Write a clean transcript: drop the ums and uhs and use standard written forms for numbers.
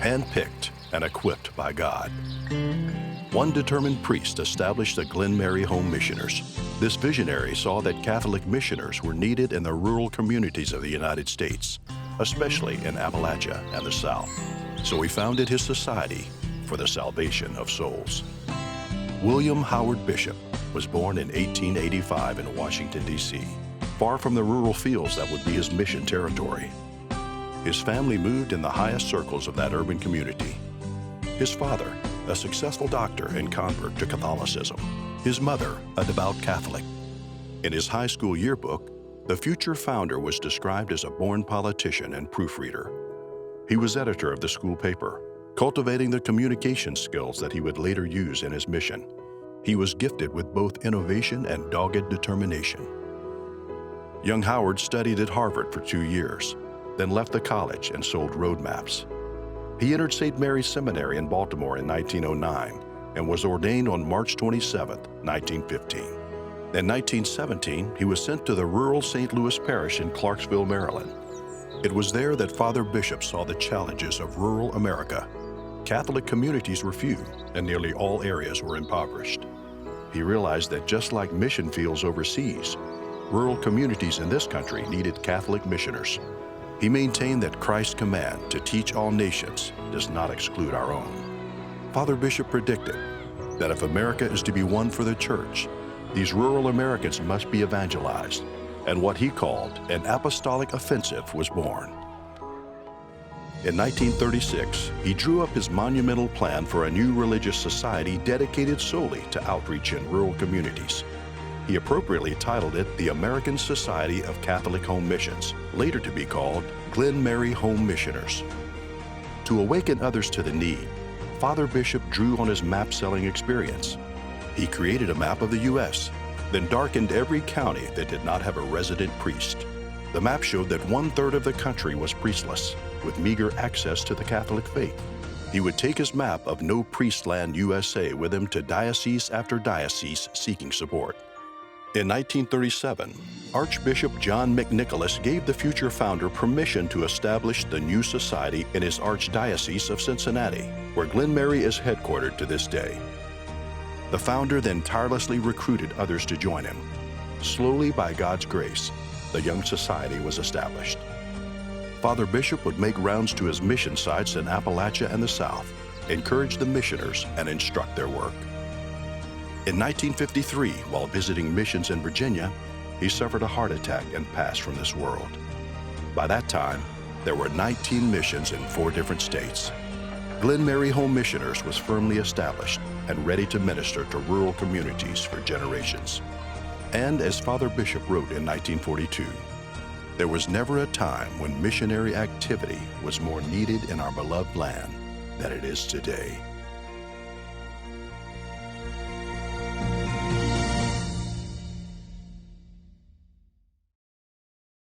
handpicked and equipped by God. One determined priest established the Glenmary Home Missioners. This visionary saw that Catholic missioners were needed in the rural communities of the United States, especially in Appalachia and the South. So he founded his society for the salvation of souls. William Howard Bishop was born in 1885 in Washington, D.C., far from the rural fields that would be his mission territory. His family moved in the highest circles of that urban community. His father, a successful doctor and convert to Catholicism. His mother, a devout Catholic. In his high school yearbook, the future founder was described as a born politician and proofreader. He was editor of the school paper, cultivating the communication skills that he would later use in his mission. He was gifted with both innovation and dogged determination. Young Howard studied at Harvard for 2 years, then left the college and sold road maps. He entered St. Mary's Seminary in Baltimore in 1909 and was ordained on March 27, 1915. In 1917, he was sent to the rural St. Louis Parish in Clarksville, Maryland. It was there that Father Bishop saw the challenges of rural America. Catholic communities were few, and nearly all areas were impoverished. He realized that just like mission fields overseas, rural communities in this country needed Catholic missioners. He maintained that Christ's command to teach all nations does not exclude our own. Father Bishop predicted that if America is to be won for the church, these rural Americans must be evangelized, and what he called an apostolic offensive was born. In 1936, he drew up his monumental plan for a new religious society dedicated solely to outreach in rural communities. He appropriately titled it the American Society of Catholic Home Missions, later to be called Glenmary Home Missioners. To awaken others to the need, Father Bishop drew on his map-selling experience. He created a map of the U.S., then darkened every county that did not have a resident priest. The map showed that 1/3 of the country was priestless, with meager access to the Catholic faith. He would take his map of No Priest Land USA with him to diocese after diocese seeking support. In 1937, Archbishop John McNicholas gave the future founder permission to establish the new society in his Archdiocese of Cincinnati, where Glenmary is headquartered to this day. The founder then tirelessly recruited others to join him. Slowly, by God's grace, the young society was established. Father Bishop would make rounds to his mission sites in Appalachia and the South, encourage the missioners, and instruct their work. In 1953, while visiting missions in Virginia, he suffered a heart attack and passed from this world. By that time, there were 19 missions in 4 different states. Glenmary Home Missioners was firmly established and ready to minister to rural communities for generations. And as Father Bishop wrote in 1942, there was never a time when missionary activity was more needed in our beloved land than it is today.